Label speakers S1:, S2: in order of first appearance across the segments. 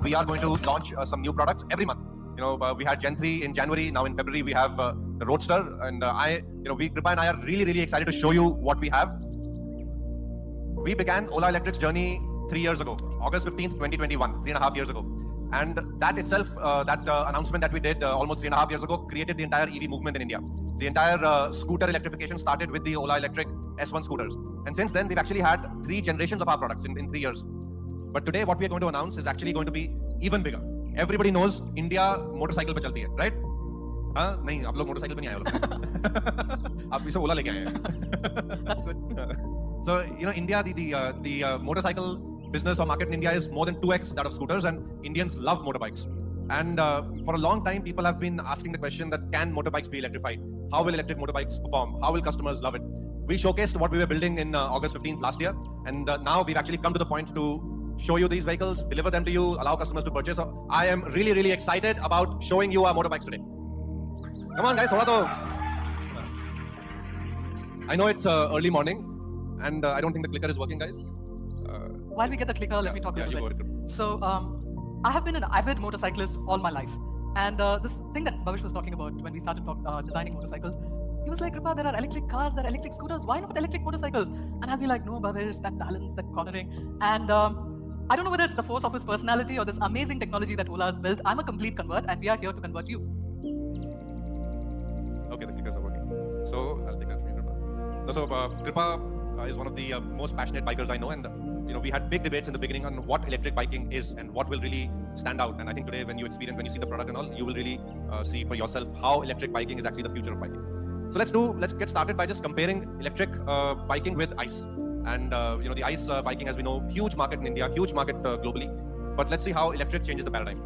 S1: we are going to launch some new products every month. We had Gen 3 in January. Now in February we have the Roadster, and Kripa and I are really excited to show you what we have. We began Ola Electric's journey 3 years ago, August 15th, 2021, 3.5 years ago. And that itself, that announcement that we did almost 3.5 years ago created the entire EV movement in India. The entire scooter electrification started with the Ola Electric S1 scooters. And since then, we've actually had 3 generations of our products in 3 years. But today, what we are going to announce is actually going to be even bigger. Everybody knows India motorcycle पे चलती है, right? हाँ, नहीं, आप लोग motorcycle पे नहीं आए हो लोग. आप इसे Ola लेके आए हैं.
S2: That's good.
S1: So, India, the motorcycle business or market in India is more than 2x that of scooters, and Indians love motorbikes. And for a long time, people have been asking the question that can motorbikes be electrified? How will electric motorbikes perform? How will customers love it? We showcased what we were building in August 15th last year, and now we've actually come to the point to show you these vehicles, deliver them to you, allow customers to purchase. So I am really excited about showing you our motorbikes today. Come on, guys, thoda to. I know it's early morning, and I don't think the clicker is working, guys.
S2: While we get the clicker, let me talk a little bit. So, I have been an avid motorcyclist all my life. And this thing that Bhavish was talking about when we started designing motorcycles, he was like, Kripa, there are electric cars, there are electric scooters, why not electric motorcycles? And I'll be like, no, Bhavish, that balance, that cornering. And I don't know whether it's the force of his personality or this amazing technology that Ola has built. I'm a complete convert, and we are here to convert you.
S1: Okay, the clickers are working. So, I'll take that from you, Kripa. So, Kripa is one of the most passionate bikers I know, and we had big debates in the beginning on what electric biking is and what will really stand out. And I think today, when you see the product and all, you will really see for yourself how electric biking is actually the future of biking. So let's get started by just comparing electric biking with ICE. And the ICE biking, as we know, huge market in India, huge market globally. But let's see how electric changes the paradigm.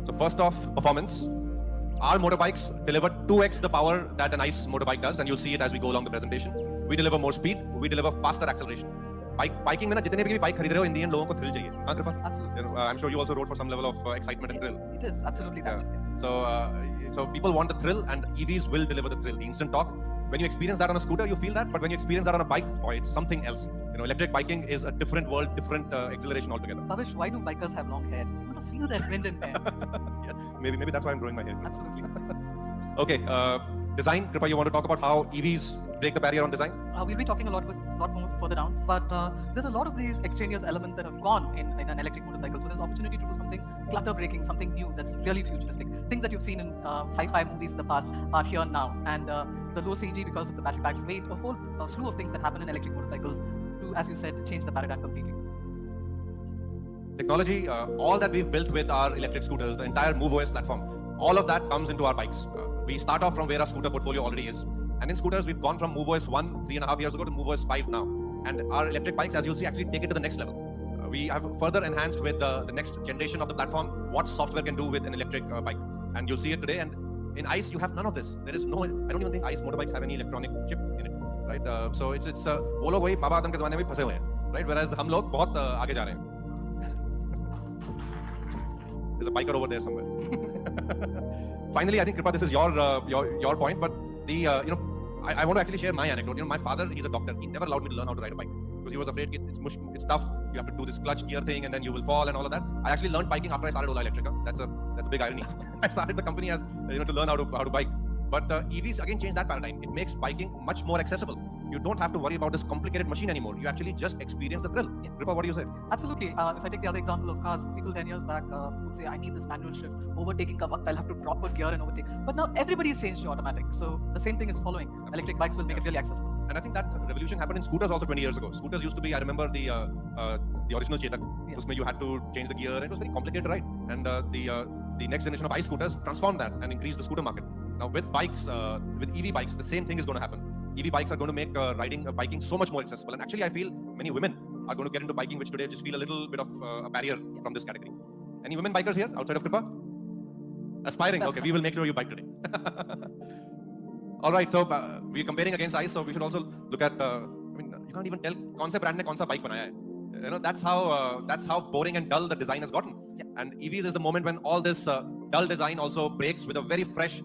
S1: So first off, performance. Our motorbikes deliver 2x the power that an ICE motorbike does, and you'll see it as we go along the presentation. We deliver more speed, we deliver faster acceleration. Biking में ना जितने भी bike खरीद रहे हो Indian लोगों को thrill चाहिए. हाँ कृपा?
S2: Absolutely.
S1: I'm sure you also rode for some level of excitement and thrill.
S2: It is absolutely that.
S1: So people want the thrill, and EVs will deliver the thrill, the instant torque. When you experience that on a scooter, you feel that, but when you experience that on a bike, boy, it's something else. Electric biking is a different world, different exhilaration altogether.
S2: Bhavish, why do bikers have long hair? You want to feel that wind in there.
S1: Yeah, maybe that's why I'm growing my hair.
S2: Absolutely.
S1: Okay, design. Kripa, you want to talk about how EVs break the barrier on design?
S2: We'll be talking a lot more further down, but there's a lot of these extraneous elements that have gone in an electric motorcycle. So there's opportunity to do something clutter breaking, something new that's really futuristic. Things that you've seen in sci-fi movies in the past are here now, and the low CG because of the battery pack's weight, a whole slew of things that happen in electric motorcycles to, as you said, change the paradigm completely.
S1: Technology, all that we've built with our electric scooters, the entire MoveOS platform, all of that comes into our bikes. We start off from where our scooter portfolio already is. And in scooters, we've gone from MoveOS 1 3.5 years ago to MoveOS 5 now. And our electric bikes, as you'll see, actually take it to the next level. We have further enhanced with the next generation of the platform what software can do with an electric bike. And you'll see it today. And in ICE, you have none of this. There is no, I don't even think ICE motorbikes have any electronic chip in it, right? So it's वो लोग वही बाबा आदम के ज़माने में फंसे हुए हैं, right? Whereas हम लोग बहुत आगे जा रहे हैं. There's a biker over there somewhere. Finally, I think Kripa, this is your point, but the I want to actually share my anecdote. My father, he's a doctor. He never allowed me to learn how to ride a bike because he was afraid it's tough. You have to do this clutch gear thing, and then you will fall and all of that. I actually learned biking after I started Ola Electrica. That's a big irony. I started the company as to learn how to bike. But EVs again change that paradigm. It makes biking much more accessible. You don't have to worry about this complicated machine anymore. You actually just experience the thrill.
S2: Yeah.
S1: Kripa, what do you say?
S2: Absolutely. If I take the other example of cars, people 10 years back would say, I need this manual shift. Overtaking ka waqt, I'll have to drop a gear and overtake. But now everybody's changed to automatic. So the same thing is following. Absolutely. Electric bikes will make it really accessible.
S1: And I think that revolution happened in scooters also 20 years ago. Scooters used to be, I remember the original Chetak. Yeah. Usme you had to change the gear. And it was very complicated to ride. And the next generation of ICE scooters transformed that and increased the scooter market. Now with bikes, with EV bikes, the same thing is going to happen. EV bikes are going to make biking so much more accessible. And actually, I feel many women are going to get into biking, which today just feel a little bit of a barrier from this category. Any women bikers here outside of Kripa? Aspiring. Okay, we will make sure you bike today. All right, so we're comparing against ICE, so we should also look at. You can't even tell कौन से brand ने कौन सा bike बनाया है. That's how boring and dull the design has gotten.
S2: Yeah.
S1: And EVs is the moment when all this dull design also breaks with a very fresh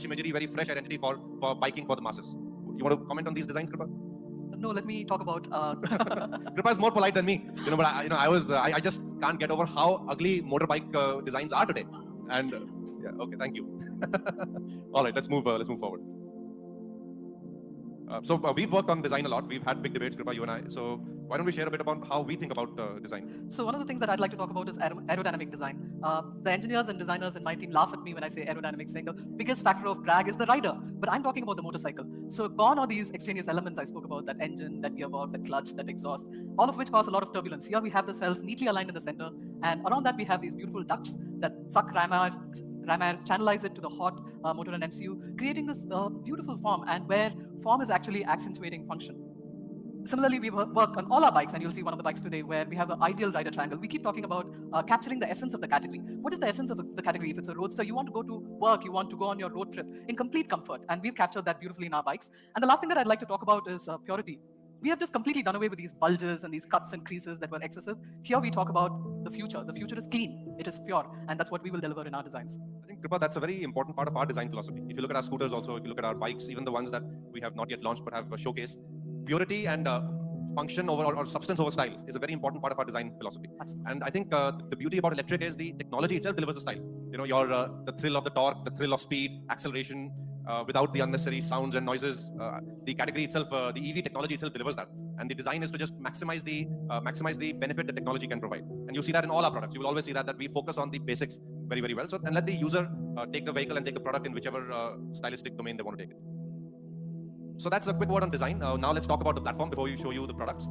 S1: imagery, very fresh identity for biking for the masses. You want to comment on these designs, Kripa?
S2: No, let me talk about.
S1: Kripa is more polite than me, but I just can't get over how ugly motorbike designs are today. And yeah, okay, thank you. All right, let's move forward. So we've worked on design a lot. We've had big debates, Kripa, you and I. So why don't we share a bit about how we think about design?
S2: So one of the things that I'd like to talk about is aerodynamic design. The engineers and designers in my team laugh at me when I say aerodynamics, saying the biggest factor of drag is the rider. But I'm talking about the motorcycle. So gone are these extraneous elements I spoke about, that engine, that gearbox, that clutch, that exhaust, all of which cause a lot of turbulence. Here we have the cells neatly aligned in the center, and around that we have these beautiful ducts that suck ram air, channelize it to the hot motor and MCU, creating this beautiful form, and where form is actually accentuating function. Similarly, we work on all our bikes, and you'll see one of the bikes today where we have an ideal rider triangle. We keep talking about capturing the essence of the category. What is the essence of the category? If it's a roadster, you want to go to work, you want to go on your road trip in complete comfort, and we've captured that beautifully in our bikes. And the last thing that I'd like to talk about is purity. We have just completely done away with these bulges and these cuts and creases that were excessive. Here we talk about the future. The future is clean, it is pure, and that's what we will deliver in our designs.
S1: I think, Kripa, that's a very important part of our design philosophy. If you look at our scooters also, if you look at our bikes, even the ones that we have not yet launched but have showcased, purity and function over or substance over style is a very important part of our design philosophy.
S2: Absolutely.
S1: And I think the beauty about electric is the technology itself delivers the style. The thrill of the torque, the thrill of speed, acceleration, without the unnecessary sounds and noises. The category itself, the EV technology itself delivers that. And the design is to just maximize the benefit that technology can provide. And you see that in all our products. You will always see that we focus on the basics very, very well. So, and let the user take the vehicle and take the product in whichever stylistic domain they want to take it. So that's a quick word on design. Now let's talk about the platform before we show you the products.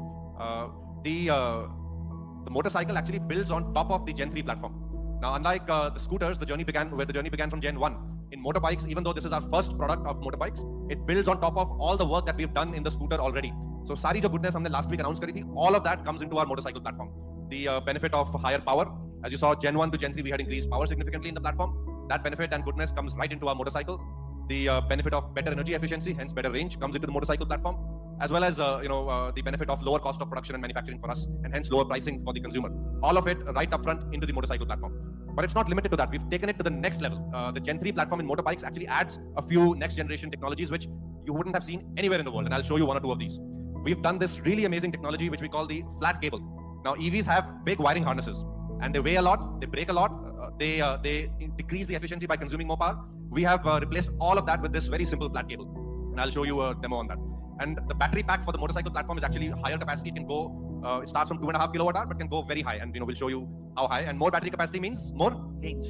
S1: The motorcycle actually builds on top of the Gen 3 platform. Now, unlike the scooters, the journey began from Gen 1. In motorbikes, even though this is our first product of motorbikes, it builds on top of all the work that we've done in the scooter already. So, sari jo goodness हमने last week announced करी थी, all of that comes into our motorcycle platform. The benefit of higher power, as you saw, Gen 1 to Gen 3, we had increased power significantly in the platform. That benefit and goodness comes right into our motorcycle. The benefit of better energy efficiency, hence better range, comes into the motorcycle platform, as well as the benefit of lower cost of production and manufacturing for us, and hence lower pricing for the consumer. All of it right up front into the motorcycle platform. But it's not limited to that. We've taken it to the next level. The Gen 3 platform in motorbikes actually adds a few next generation technologies which you wouldn't have seen anywhere in the world, and I'll show you one or two of these. We've done this really amazing technology which we call the flat cable. Now, EVs have big wiring harnesses, and they weigh a lot, they break a lot, they decrease the efficiency by consuming more power. We have replaced all of that with this very simple flat cable, and I'll show you a demo on that. And the battery pack for the motorcycle platform is actually higher capacity. It can go, it starts from 2.5 kilowatt hour, but can go very high, and we'll show you how high. And more battery capacity means more
S2: Range.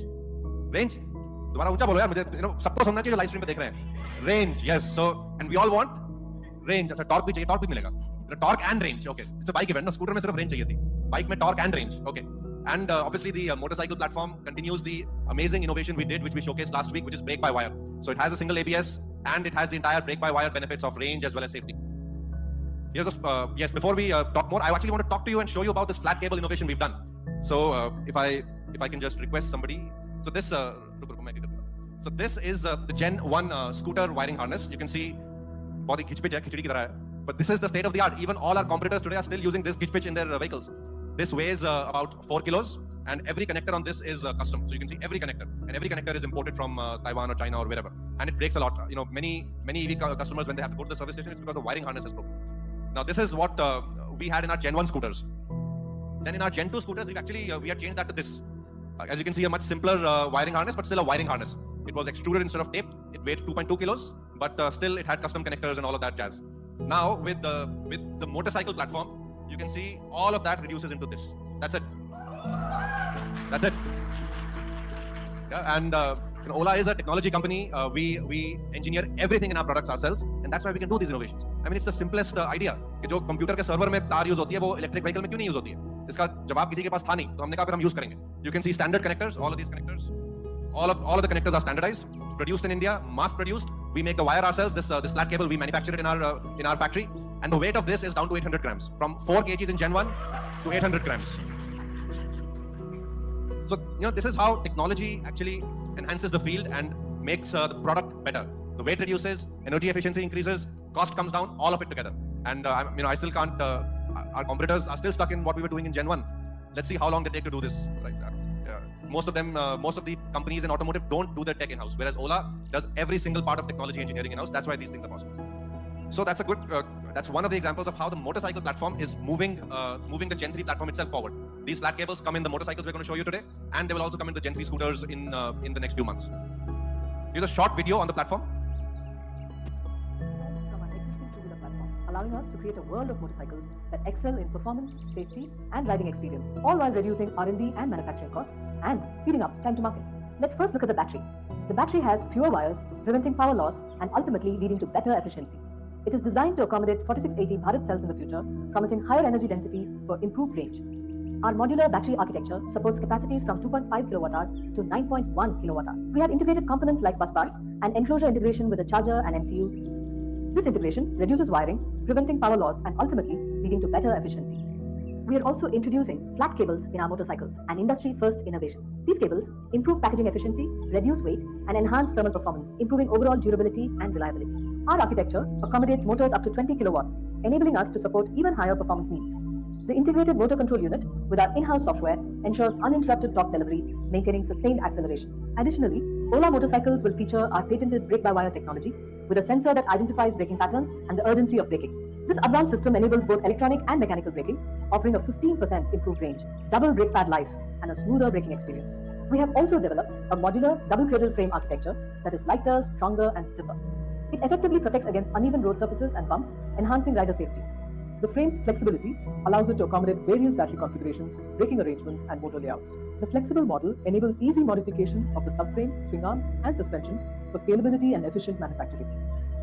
S1: Range. दोबारा ऊंचा बोलो यार, मुझे सबको सुनना चाहिए जो live stream पे देख रहे हैं. Range, yes. So, and we all want range. अच्छा, torque भी चाहिए, torque भी मिलेगा. Torque and range. Okay, it's a bike event. No, scooter में सिर्फ range चाहिए थी. Bike में torque and range. Okay. And obviously the motorcycle platform continues the amazing innovation we did, which we showcased last week, which is brake-by-wire. So it has a single ABS, and it has the entire brake-by-wire benefits of range as well as safety. Here's a, yes, before we talk more, I actually want to talk to you and show you about this flat cable innovation we've done. So if I can just request somebody. So this, so this is the Gen 1 scooter wiring harness. You can see, बहुत ही खिचपिच है, खिचड़ी की तरह है. But this is the state of the art. Even all our competitors today are still using this खिचपिच in their vehicles. This weighs about 4 kilos, and every connector on this is custom. So you can see every connector, and every connector is imported from Taiwan or China or wherever. And it breaks a lot. Many EV customers, when they have to go to the service station, it's because the wiring harness is broken. Now this is what we had in our Gen 1 scooters. Then in our Gen 2 scooters, we had changed that to this. As you can see, a much simpler wiring harness, but still a wiring harness. It was extruded instead of taped. It weighed 2.2 kilos, but still it had custom connectors and all of that jazz. Now with the motorcycle platform, you can see all of that reduces into this. That's it. That's it. Yeah, and Ola is a technology company. We engineer everything in our products ourselves, and that's why we can do these innovations. I mean, it's the simplest idea. कि जो computer के server में तार use होती है, वो electric vehicle में क्यों नहीं यूज होती है? इसका जवाब किसी के पास था नहीं, तो हमने कहा फिर हम यूज करेंगे. You can see standard connectors. All of these connectors, all of the connectors are standardized, produced in India, mass produced. We make the wire ourselves. This flat cable, we manufacture it in our factory. And the weight of this is down to 800 grams, from 4 kgs in Gen 1 to 800 grams. So, this is how technology actually enhances the field and makes the product better. The weight reduces, energy efficiency increases, cost comes down, all of it together. And, I still can't, our competitors are still stuck in what we were doing in Gen 1. Let's see how long they take to do this. Right? Most of the companies in automotive don't do their tech in-house, whereas Ola does every single part of technology engineering in-house. That's why these things are possible. So that's a good. That's one of the examples of how the motorcycle platform is moving the Gen 3 platform itself forward. These flat cables come in the motorcycles we're going to show you today, and they will also come in the Gen 3 scooters in the next few months. Here's a short video on the platform.
S3: From our existing two-wheeler platform, allowing us to create a world of motorcycles that excel in performance, safety, and riding experience, all while reducing R&D and manufacturing costs and speeding up time to market. Let's first look at the battery. The battery has fewer wires, preventing power loss and ultimately leading to better efficiency. It is designed to accommodate 4680 Bharat cells in the future, promising higher energy density for improved range. Our modular battery architecture supports capacities from 2.5 kWh to 9.1 kWh. We have integrated components like bus bars and enclosure integration with a charger and MCU. This integration reduces wiring, preventing power loss and ultimately leading to better efficiency. We are also introducing flat cables in our motorcycles, an industry-first innovation. These cables improve packaging efficiency, reduce weight, and enhance thermal performance, improving overall durability and reliability. Our architecture accommodates motors up to 20 kilowatt, enabling us to support even higher performance needs. The integrated motor control unit with our in-house software ensures uninterrupted torque delivery, maintaining sustained acceleration. Additionally, Ola motorcycles will feature our patented brake-by-wire technology with a sensor that identifies braking patterns and the urgency of braking. This advanced system enables both electronic and mechanical braking, offering a 15% improved range, double brake pad life, and a smoother braking experience. We have also developed a modular double cradle frame architecture that is lighter, stronger, and stiffer. It effectively protects against uneven road surfaces and bumps, enhancing rider safety. The frame's flexibility allows it to accommodate various battery configurations, braking arrangements, and motor layouts. The flexible model enables easy modification of the subframe, swing arm, and suspension for scalability and efficient manufacturing.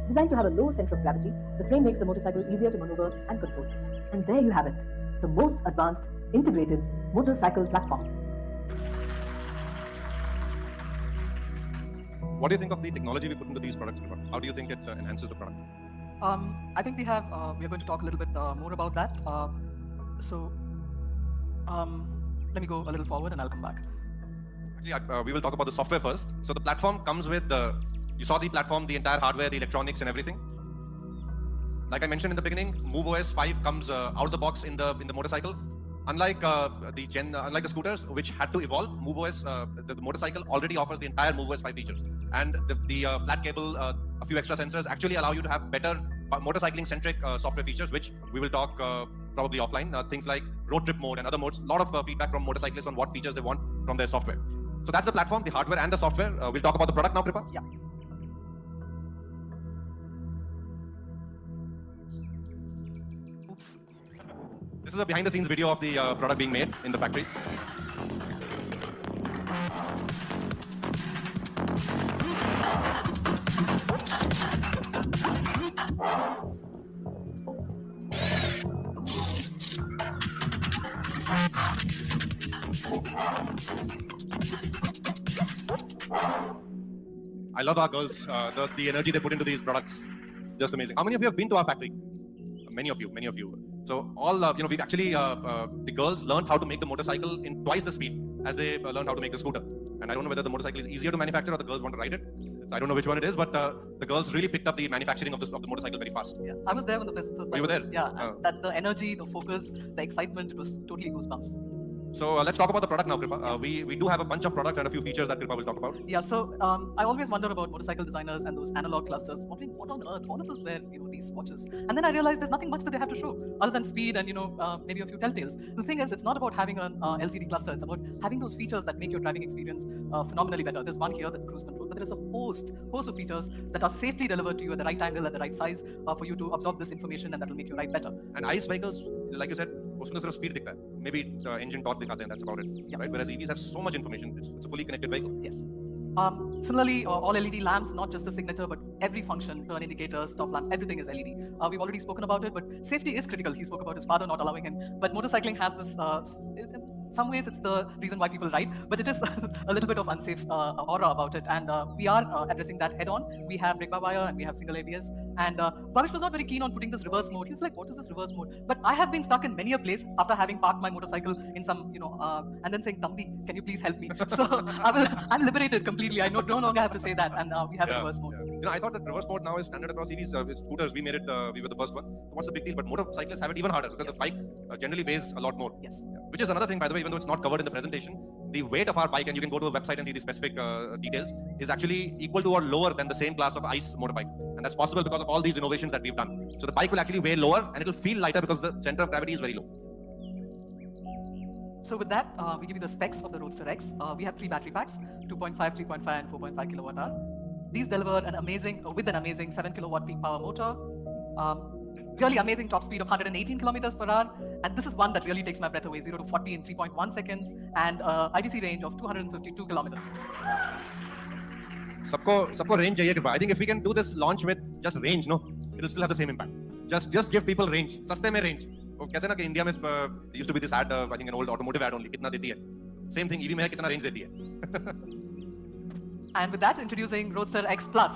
S3: Designed to have a low center of gravity, the frame makes the motorcycle easier to maneuver and control. And there you have it, the most advanced, integrated motorcycle platform.
S1: What do you think of the technology we put into these products? How do you think it enhances the product?
S2: I think we are going to talk a little bit more about that. Let me go a little forward and I'll come back.
S1: Actually, we will talk about the software first. So the platform comes with you saw the platform, the entire hardware, the electronics and everything. Like I mentioned in the beginning, MoveOS 5 comes out of the box in the motorcycle. Unlike the scooters, which had to evolve, MoveOS, the motorcycle already offers the entire MoveOS 5 features. And the flat cable, a few extra sensors actually allow you to have better motorcycling-centric software features, which we will talk probably offline. Things like road trip mode and other modes. A lot of feedback from motorcyclists on what features they want from their software. So that's the platform, the hardware and the software. We'll talk about the product now, Kripa.
S2: Yeah. Oops.
S1: This is a behind-the-scenes video of the product being made in the factory. I love our girls, the energy they put into these products. Just amazing. How many of you have been to our factory? Many of you. So all, we've actually, the girls learned how to make the motorcycle in twice the speed as they learned how to make the scooter. And I don't know whether the motorcycle is easier to manufacture or the girls want to ride it. So I don't know which one it is, but the girls really picked up the manufacturing of the motorcycle very fast.
S2: Yeah, I was there when the first.
S1: You were there?
S2: Yeah, that the energy, the focus, the excitement, it was totally goosebumps.
S1: So let's talk about the product now, Kripa. We do have a bunch of products and a few features that Kripa will talk about.
S2: Yeah, so I always wonder about motorcycle designers and those analog clusters, wondering what on earth all of us wear, these watches. And then I realized there's nothing much that they have to show other than speed and maybe a few telltales. The thing is, it's not about having an LCD cluster. It's about having those features that make your driving experience phenomenally better. There's one here, the cruise control, but there is a host of features that are safely delivered to you at the right angle, at the right size, for you to absorb this information, and that will make you ride better.
S1: And ICE vehicles, like you said, उसमें सिर्फ speed दिखता है, maybe engine torque दिखाते हैं, that's about it.
S2: Yeah.
S1: Right? Whereas EVs have so much information. It's a fully connected vehicle.
S2: Yes. Similarly, all LED lamps, not just the signature, but every function, turn indicator, stop lamp, everything is LED. We've already spoken about it, but safety is critical. He spoke about his father not allowing him. But motorcycling has this, in some ways it's the reason why people ride, but it is a little bit of unsafe aura about it. And we are addressing that head on. We have brake-by-wire and we have single ABS. And Bhavish was not very keen on putting this reverse mode. He was like, what is this reverse mode? But I have been stuck in many a place after having parked my motorcycle in some, and then saying, Tambi, can you please help me? So I'm liberated completely. I no longer have to say that. And we have a reverse mode.
S1: Yeah. I thought that reverse mode now is standard across EVs. With scooters, we made it, we were the first ones. So what's the big deal? But motorcyclists have it even harder because the bike generally weighs a lot more.
S2: Yes.
S1: Yeah. Which is another thing, by the way, even though it's not covered in the presentation, the weight of our bike, and you can go to a website and see the specific details, is actually equal to or lower than the same class of ICE motorbike. And that's possible because of all these innovations that we've done. So the bike will actually weigh lower and it will feel lighter because the center of gravity is very low.
S2: So with that, we give you the specs of the Roadster X. We have 3 battery packs, 2.5, 3.5, and 4.5 kilowatt hour. These deliver with an amazing 7 kilowatt peak power motor, really amazing top speed of 118 kilometers per hour. And this is one that really takes my breath away, 0 to 40 in 3.1 seconds, and ITC range of 252 kilometers.
S1: सबको range चाहिए कृपा. I think if we can do this launch with just range, no, it'll still have the same impact. Just give people range. सस्ते में range. वो कहते हैं ना कि इंडिया में used to be this ad, I think an old automotive ad only. कितना देती है? Same thing. EV में है कितना range देती है?
S2: And with that, introducing Roadster X Plus.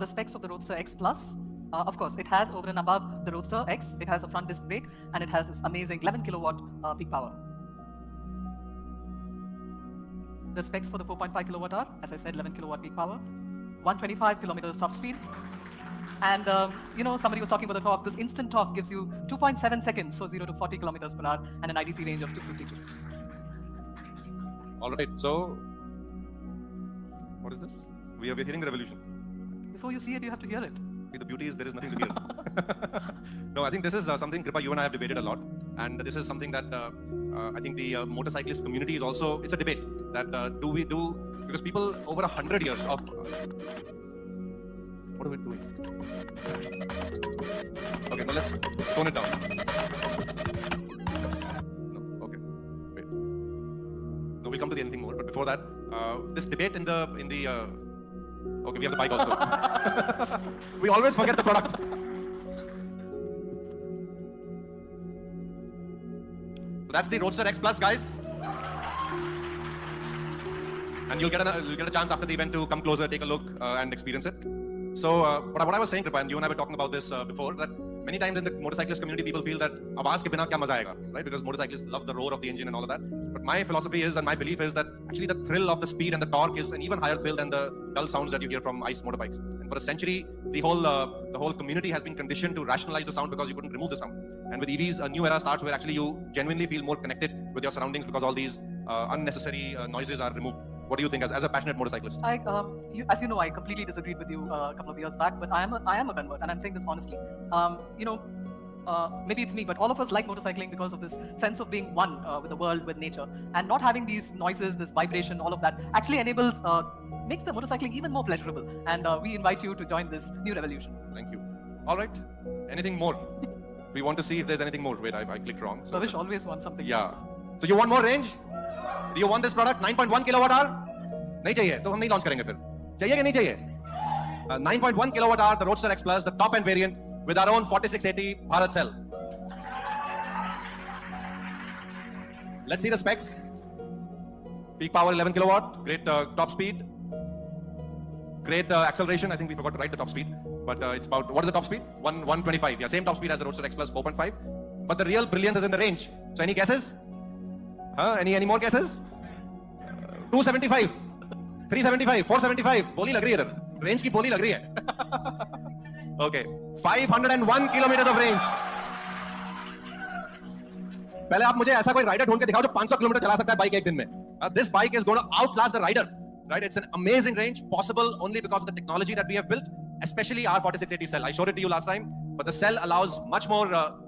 S2: The specs of the Roadster X Plus. Of course, it has over and above the Roadster X, it has a front disc brake, and it has this amazing 11 kilowatt peak power. The specs for the 4.5 kilowatt hour, as I said, 11 kilowatt peak power, 125 kilometers top speed. And somebody was talking about the torque. This instant torque gives you 2.7 seconds for 0 to 40 kilometers per hour and an ITC range of 252.
S1: All right, so what is this? We are hearing the revolution.
S2: Before you see it, you have to hear it.
S1: The beauty is there is nothing to hear. No, I think this is something, Kripa, you and I have debated a lot. And this is something that I think the motorcyclist community is also, it's a debate that because people over 100 years of... what are we doing? Okay, now let's tone it down. No, okay, wait. No, we'll come to the anything more. But before that, this debate in the okay, we have the bike also. We always forget the product. So that's the Roadster X Plus, guys. And you'll get a chance after the event to come closer, take a look, and experience it. So what I was saying, Kripa, and you and I were talking about this before, that many times in the motorcyclist community, people feel that आवाज के बिना क्या मजा आएगा, right? Because motorcyclists love the roar of the engine and all of that. But my philosophy is, and my belief is that actually the thrill of the speed and the torque is an even higher thrill than the dull sounds that you hear from ICE motorbikes. And for a century, the whole community has been conditioned to rationalize the sound because you couldn't remove the sound. And with EVs, a new era starts where actually you genuinely feel more connected with your surroundings because all these unnecessary noises are removed. What do you think as a passionate motorcyclist?
S2: As you know, I completely disagreed with you a couple of years back, but I am a convert, and I'm saying this honestly. Maybe it's me, but all of us like motorcycling because of this sense of being one with the world, with nature, and not having these noises, this vibration, all of that actually makes the motorcycling even more pleasurable. And we invite you to join this new revolution.
S1: Thank you. All right. Anything more? We want to see if there's anything more. Wait, I clicked wrong. So
S2: Babish always wants something.
S1: Yeah. So you want more range? Do you want this product? 9.1 kilowatt hour? नहीं चाहिए, तो हम नहीं launch करेंगे फिर. चाहिए कि नहीं चाहिए? 9.1 kilowatt hour, the Roadster X Plus, the top end variant with our own 4680 Bharat cell. Let's see the specs. Peak power 11 kilowatt, great top speed, great acceleration. I think we forgot to write the top speed, but it's about, what is the top speed? 125. Yeah, same top speed as the Roadster X Plus 4.5. But the real brilliance is in the range. So any guesses? Any more guesses? 275, 375, 475. बोली लग रही है इधर. Range की बोली लग रही है. Okay, 501 kilometers of range. पहले आप मुझे ऐसा कोई राइडर ढूंढ के दिखाओ जो 500 किलोमीटर चला सकता है बाइक एक दिन में. This bike is going to outlast the rider. Right? It's an amazing range, possible only because of the technology that we have built, especially our 4680 cell. I showed it to you last time, but the cell allows much more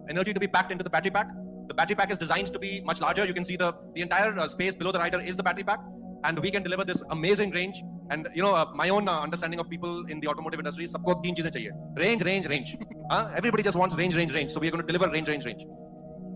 S1: energy to be packed into the battery pack. The battery pack is designed to be much larger. You can see the entire space below the rider is the battery pack, and we can deliver this amazing range. And my own understanding of people in the automotive industry, सबको तीन चीजें चाहिए. Range, range, range. Everybody just wants range, range, range. So we are going to deliver range, range, range.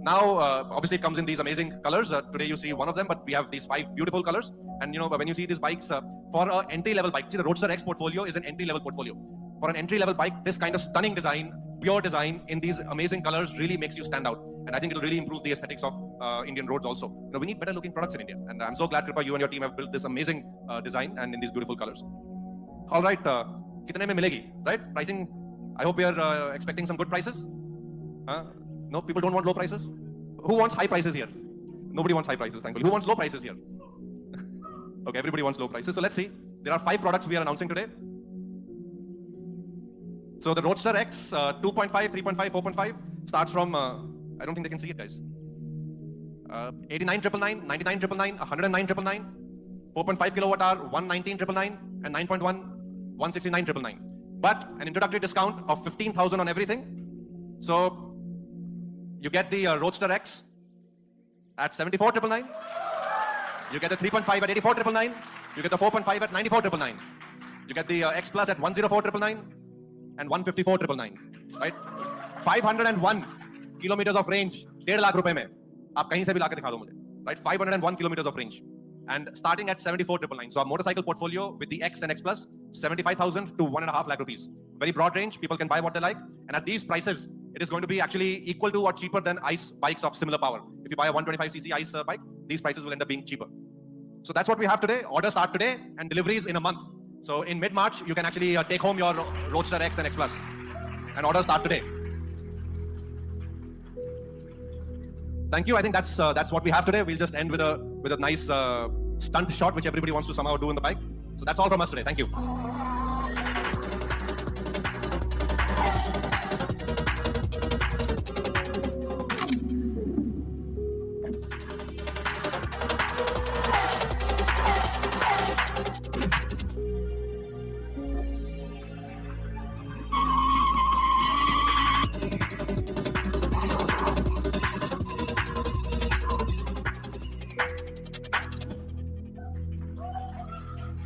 S1: Now, obviously, it comes in these amazing colors. Today you see one of them, but we have these 5 beautiful colors. And when you see these bikes for an entry-level bike, see the Roadster X portfolio is an entry-level portfolio. for an entry-level bike, this kind of stunning design, pure design in these amazing colors really makes you stand out. And I think it'll really improve the aesthetics of Indian roads also. You know, we need better looking products in India. And I'm so glad, Kripa, you and your team have built this amazing design and in these beautiful colors. All right, kitne mein milegi, right? Pricing, I hope we are expecting some good prices. No, people don't want low prices. Who wants high prices here? Nobody wants high prices, thankfully. Who wants low prices here? Okay, everybody wants low prices. So let's see. There are 5 products we are announcing today. So the Roadster X, 2.5, 3.5, 4.5 starts from, I don't think they can see it, guys. 89,999, 99,999, 109,999, 4.5 kilowatt hour, 119,999, and 9.1, 169,999. But an introductory discount of 15,000 on everything. So you get the Roadster X at 74,999. You get the 3.5 at 84,999. You get the 4.5 at 94,999. You get the X Plus at 104,999 and 154,999. Right? 501 kilometers of range. 1.5 lakh रुपए में आप कहीं से भी लाके दिखा दो मुझे. Right? 501 kilometers of range. And starting at 74,999. So our motorcycle portfolio with the X and X Plus, 75,000 to 1.5 lakh rupees. Very broad range. People can buy what they like. And at these prices, it is going to be actually equal to or cheaper than ICE bikes of similar power. If you buy a 125cc ICE bike, these prices will end up being cheaper. So that's what we have today. Orders start today and deliveries in a month. So in mid-March, you can actually take home your Roadster X and X Plus. And orders start today. Thank you. I think that's what we have today. We'll just end with a nice stunt shot, which everybody wants to somehow do in the bike. So that's all from us today. Thank you.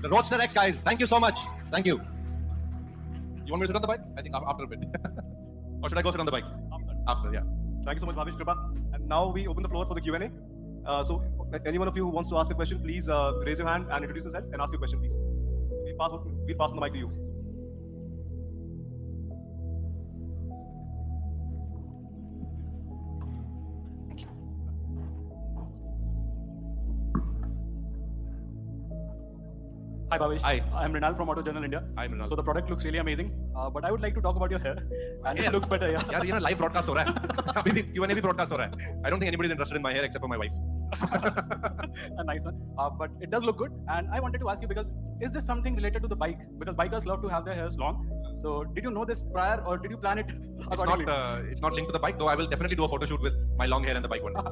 S1: The Roadster X, guys. Thank you so much. Thank you. You want me to sit on the bike? I think after a bit. Or should I go sit on the bike? After, yeah.
S4: Thank you so much, Bhavish, Kripa. And now we open the floor for the Q&A. So any one of you who wants to ask a question, please raise your hand and introduce yourself and ask your question, please. We'll pass on the mic to you. Hi, Bhavish.
S1: Hi.
S4: I'm Rinal from Auto Journal India.
S1: Hi, Rinal.
S4: So the product looks really amazing, but I would like to talk about your hair. And it looks better, yeah.
S1: यार ये ना live broadcast हो रहा है. अभी भी Q&A भी broadcast हो रहा है. I don't think anybody is interested in my hair except for my wife.
S4: A nice one. But it does look good. And I wanted to ask you because is this something related to the bike? Because bikers love to have their hairs long. So did you know this prior or did you plan it accordingly?
S1: It's not linked to the bike, though. I will definitely do a photo shoot with my long hair and the bike one day.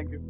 S4: Thank you.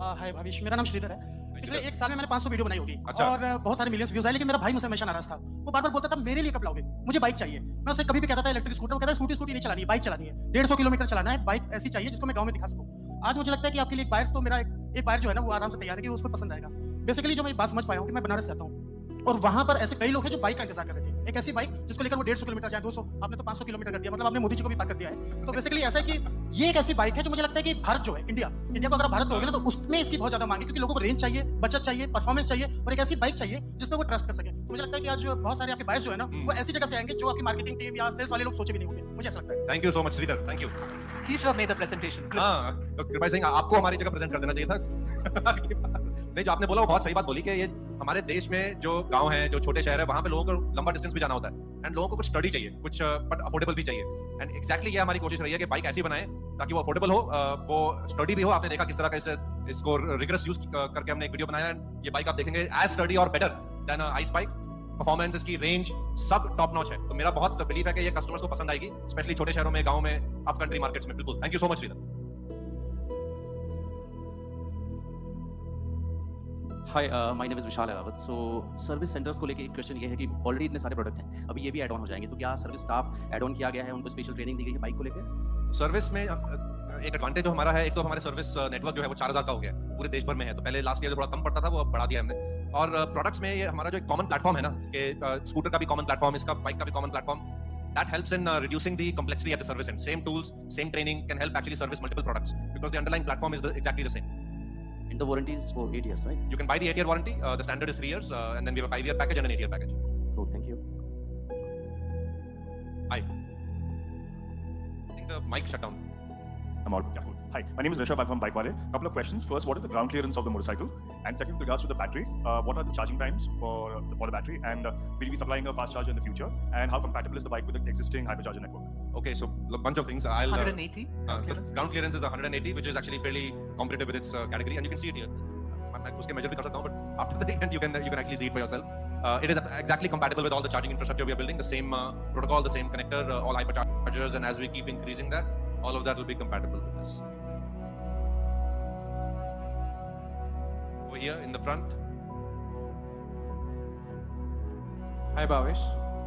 S5: हाय भाविश, मेरा नाम श्रीधर है। पिछले 1 साल में मैंने 500 video बनाई होगी
S1: अच्छा।
S5: और बहुत सारे मिलियंस व्यूज आए, लेकिन मेरा भाई मुझसे हमेशा नाराज था। वो बार बार बोलता था मेरे लिए कब लाओगे, मुझे बाइक चाहिए। मैं उससे कभी भी कहता था इलेक्ट्रिक स्कूटर, वो कहता है स्कूटी नहीं चलानी है, बाइक चलानी है, 150 किलोमीटर चलाना है, बाइक ऐसी चाहिए जिसको मैं गाँव में दिखा सकूँ। आज मुझे लगता है कि आपके लिए एक बायर, तो मेरा एक बायर जो है ना, वो आराम से तैयार है कि उसको पसंद आएगा। बेसिकली जो मैं बात समझ पाया हूँ कि मैं बनारस रहता हूँ और वहां पर ऐसे कई लोग हैं जो बाइक का इंतजार कर रहे थे, एक ऐसी बाइक जिसको लेकर वो 150 किलोमीटर जाए, 200, आपने तो 500 किलोमीटर कर दिया, मतलब आपने मोदी जी को भी पार कर दिया है। तो बेसिकली ऐसा है कि ये एक ऐसी बाइक है जो मुझे लगता है कि भारत जो है, इंडिया को अगर भारत कहोगे ना, तो उसमें इसकी बहुत ज्यादा मांग है, क्योंकि लोगों को रेंज चाहिए, बचत चाहिए, परफॉर्मेंस चाहिए और एक ऐसी बाइक चाहिए जिसमें वो ट्रस्ट कर सके। तो मुझे लगता है कि आज बहुत सारे आपके बायर्स जो है ना, वो ऐसी जगह से आएंगे जो आपकी मार्केटिंग टीम या सेल्स वाले लोग सोचे भी नहीं होंगे, मुझे ऐसा लगता है।
S1: Thank you so much, Sridhar. Thank you.
S2: He should have made the presentation.
S1: हाँ, तो कृपया सिंह आपको हमारी जगह प्रेजेंट कर देना चाहिए था। नहीं, जो आपने बोला वो बहुत सही बात बोली कि ये हमारे देश में जो गांव हैं, जो छोटे शहर है, वहां पे लोगों को लंबा डिस्टेंस भी जाना होता है एंड लोगों को कुछ स्टडी चाहिए, कुछ बट अफोर्डेबल भी चाहिए। एंड एक्जैक्टली ये हमारी कोशिश रही है कि बाइक ऐसी बनाए ताकि वो अफोर्डेबल हो, वो स्टडी भी हो। आपने देखा किस तरह का इसको रिगरस यूज करके हमने एक वीडियो बनाया। ये बाइक आप देखेंगे एज स्टडी और better than ice bike. Performance, इसकी रेंज सब टॉप नॉच है। तो मेरा बहुत बिलीफ है कि ये कस्टमर्स को पसंद आएगी, स्पेशली छोटे शहरों में, गांव में, अप कंट्री मार्केट्स में। बिल्कुल। Thank you so much Sridhar.
S6: Hi, my name is Vishal Arawat. So service centres को लेके एक क्वेश्चन ये है कि ऑलरेडी इतने सारे प्रोडक्ट हैं, अभी ये भी ऐड ऑन हो जाएंगे, तो क्या सर्विस स्टाफ ऐड ऑन किया गया है, उनको स्पेशल ट्रेनिंग दी गई है बाइक को लेकर?
S1: सर्विस में एक एडवांटेज जो हमारा है, एक तो हमारे सर्विस नेटवर्क जो है वो 4000 का हो गया पूरे देश भर में है। तो पहले लास्ट ईयर थोड़ा कम पड़ता था, वो अब बढ़ा दिया हमने। और प्रोडक्ट्स में ये हमारा जो एक कॉमन प्लेटफॉर्म है ना, कि स्कूटर का भी कॉमन प्लेटफॉर्म, इसका बाइक का भी common platform, that helps in reducing the complexity at the service end. Same tools, same training can help actually service multiple products because the underlying platform is exactly the same.
S6: And the warranty is for 8 years, right?
S1: You can buy the 8-year warranty. The standard is 3 years, and then we have a 5-year package and an 8-year package.
S6: Cool, thank you.
S1: Hi. I think the mic shut down.
S7: I'm out. Yeah, cool. Hi, my name is Rishabh. I'm from Bikewale. Couple of questions. First, what is the ground clearance of the motorcycle? And second, with regards to the battery, what are the charging times for the battery? And will you be supplying a fast charger in the future? And how compatible is the bike with the existing hypercharger network?
S1: Okay, so a bunch of things. I'll
S2: 180.
S1: so ground clearance is 180, which is actually fairly competitive with its category, and you can see it here. I'm not going to measure because now, but after the event, you can actually see it for yourself. It is exactly compatible with all the charging infrastructure we are building. The same protocol, the same connector, all hyperchargers, and as we keep increasing that, all of that will be compatible with this. Over here in the front.
S8: Hi Bhavesh,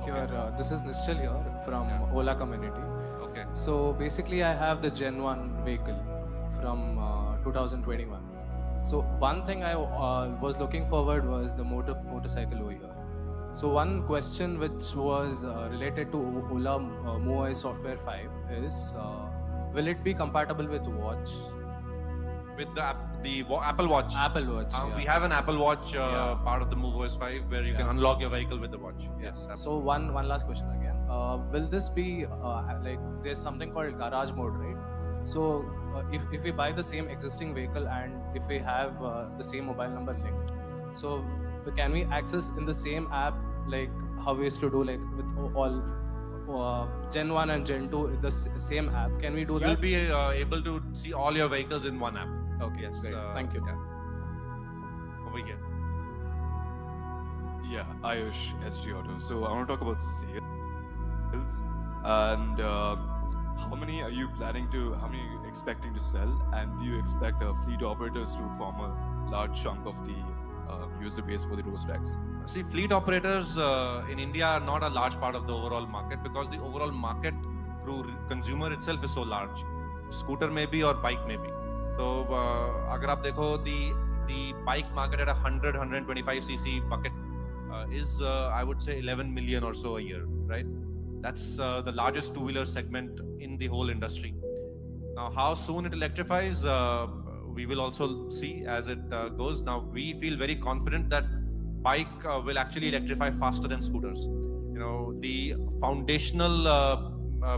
S8: here this is Nischal here from Ola community.
S1: Okay.
S8: So basically I have the Gen 1 vehicle from 2021. So one thing I was looking forward was the motorcycle over here. So one question which was related to Ola MooI's Software 5 is, will it be compatible with watch?
S1: With the Apple Watch.
S8: Apple Watch.
S1: We have an Apple Watch part of the MooOS 5 where you can unlock your vehicle with the watch.
S8: Yes. So one last question again. Will this be like there's something called garage mode, right? So if we buy the same existing vehicle and if we have the same mobile number linked, so can we access in the same app like how we used to do like with all Gen 1 and Gen 2 the same app? Can we do that?
S1: You'll be able to see all your vehicles in one app.
S8: Okay,
S1: Yes.
S8: great. Thank you.
S1: Yeah. Over here.
S9: Yeah, Ayush, SG Auto. So I want to talk about sales and how many are you expecting to sell, and do you expect fleet operators to form a large chunk of the user base for the Roadster X?
S1: See, fleet operators in India are not a large part of the overall market because the overall market through consumer itself is so large. Scooter maybe or bike maybe. So, agar aap dekho, the bike market at 125cc bucket is, I would say, 11 million or so a year, right? That's the largest two-wheeler segment in the whole industry. Now, how soon it electrifies, we will also see as it goes. Now, we feel very confident that bike will actually electrify faster than scooters. You know, the foundational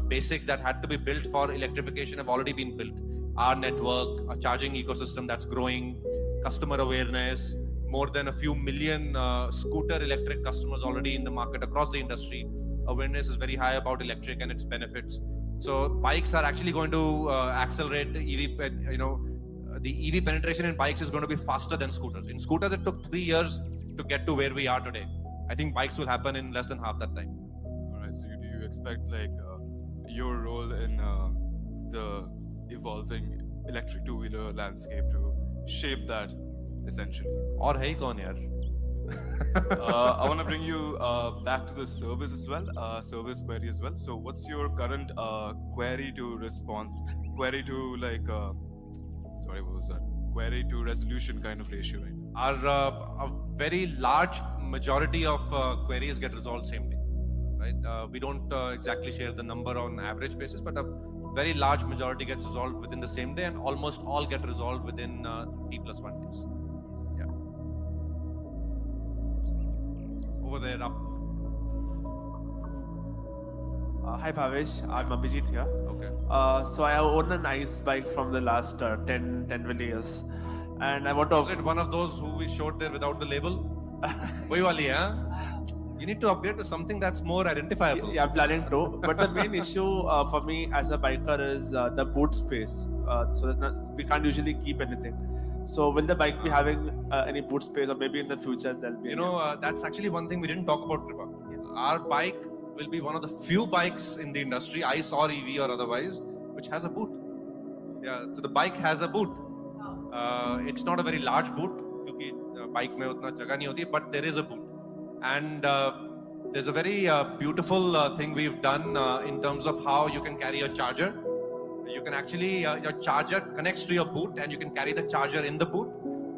S1: basics that had to be built for electrification have already been built. Our network, a charging ecosystem that's growing, customer awareness, more than a few million scooter electric customers already in the market across the industry. Awareness is very high about electric and its benefits. So bikes are actually going to accelerate EV. The EV penetration in bikes is going to be faster than scooters. In scooters, it took 3 years to get to where we are today. I think bikes will happen in less than half that time.
S9: All right. So do you expect like your role in the evolving electric two-wheeler landscape to shape that essentially?
S1: Or hey, kaun yaar?
S9: I want to bring you back to the service as well, service query as well. So what's your current query to resolution kind of ratio, right?
S1: A very large majority of queries get resolved same day, right? We don't exactly share the number on average basis, but a very large majority gets resolved within the same day, and almost all get resolved within T+1 days. Yeah. Over there, up.
S10: Hi Bhavesh, I'm Abhijit here.
S1: Okay.
S10: So I own an ice bike from the last 10 years, and I want to.
S1: Was it one of those who we showed there without the label? Wahi wali, huh? You need to upgrade to something that's more identifiable.
S10: Yeah, I'm planning to. But the main issue for me as a biker is the boot space. So we can't usually keep anything. So will the bike be having any boot space, or maybe in the future there'll be?
S1: That's actually one thing we didn't talk about, Kripa. Our bike will be one of the few bikes in the industry, ICE or EV or otherwise, which has a boot. Yeah, so the bike has a boot. It's not a very large boot, because bike mein utna jagah nahi hoti, but there is a boot. And there's a very beautiful thing we've done in terms of how you can carry a charger. You can actually, your charger connects to your boot and you can carry the charger in the boot,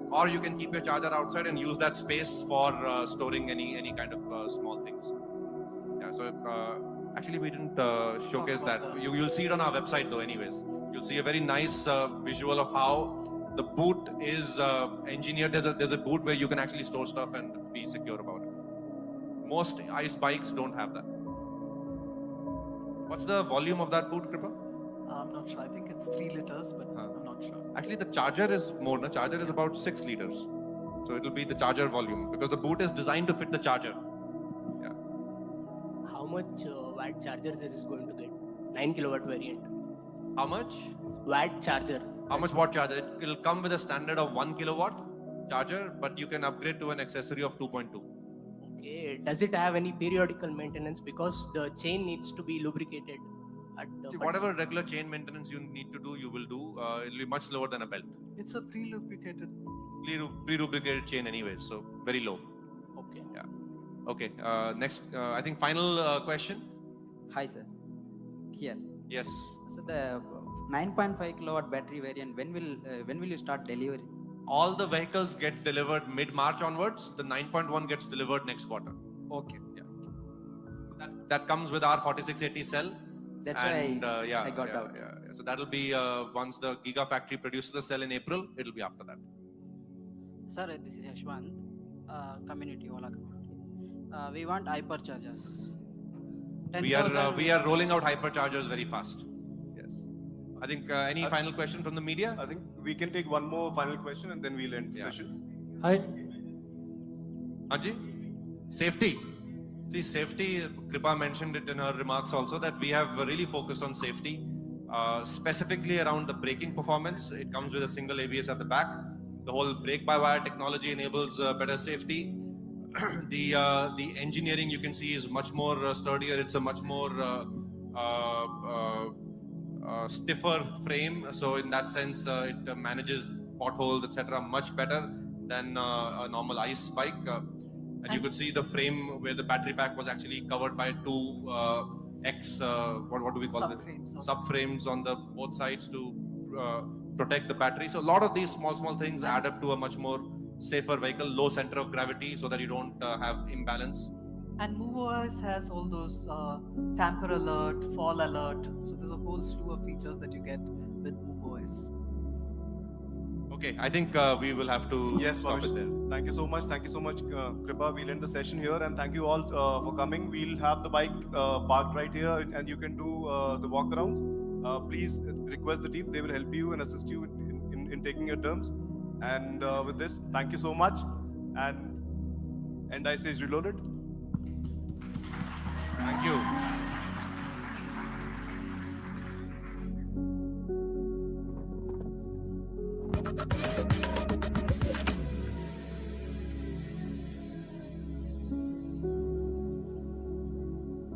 S1: or you can keep your charger outside and use that space for storing any kind of small things. Yeah, so actually we didn't showcase that. You'll see it on our website though anyways. You'll see a very nice visual of how the boot is engineered. There's a boot where you can actually store stuff and be secure about it. Most ICE bikes don't have that. What's the volume of that boot, Kripa?
S2: I'm not sure. I think it's 3 liters, but I'm not sure.
S1: Actually, the charger is more. The charger is about 6 liters. So it'll be the charger volume because the boot is designed to fit the charger. Yeah.
S11: How much watt charger this is going to get? 9 kilowatt variant.
S1: How much?
S11: Watt charger.
S1: How much watt charger? It'll come with a standard of 1 kilowatt charger, but you can upgrade to an accessory of 2.2.
S11: Okay. Does it have any periodical maintenance because the chain needs to be lubricated?
S1: See, whatever regular chain maintenance you need to do, you will do. It'll be much lower than a belt.
S2: It's a pre-lubricated.
S1: Pre-lubricated chain anyways, so very low.
S11: Okay.
S1: Yeah. Okay. Next, I think final question.
S12: Hi, sir. Here.
S1: Yes.
S12: So the 9.5 kilowatt battery variant, when will you start delivery?
S1: All the vehicles get delivered mid-March onwards. The 9.1 gets delivered next quarter.
S12: Okay.
S1: Yeah. That comes with our 4680 cell.
S12: That's
S1: and,
S12: why
S1: yeah,
S12: I got
S1: yeah,
S12: out.
S1: Yeah. So that'll be once the Gigafactory produces the cell in April, it'll be after that.
S12: Sir, this is Yashwant, community, Ola community. We want hyperchargers.
S1: We are rolling out hyperchargers very fast. Yes. I think any final question from the media?
S13: I think we can take one more final question and then we'll end the session.
S5: Hi.
S1: Anji? Safety. See, safety, Kripa mentioned it in her remarks also, that we have really focused on safety, specifically around the braking performance. It comes with a single ABS at the back. The whole brake-by-wire technology enables better safety. The engineering you can see is much more sturdier. It's a much more stiffer frame. So in that sense, it manages potholes, etc., much better than a normal ICE bike. And you could see the frame where the battery pack was actually covered by two what do we call it? Subframes on the both sides to protect the battery. So a lot of these small things add up to a much more safer vehicle, low center of gravity, so that you don't have imbalance.
S2: And MoveOS has all those tamper alert, fall alert. So there's a whole slew of features that you get with MoveOS.
S1: Okay, I think we will have to stop it there.
S13: Thank you so much. Thank you so much, Kripa. We'll end the session here, and thank you all for coming. We'll have the bike parked right here, and you can do the walkarounds. Please request the team; they will help you and assist you in taking your terms. And with this, thank you so much. And I stage reloaded.
S1: Thank you.
S14: Thank you.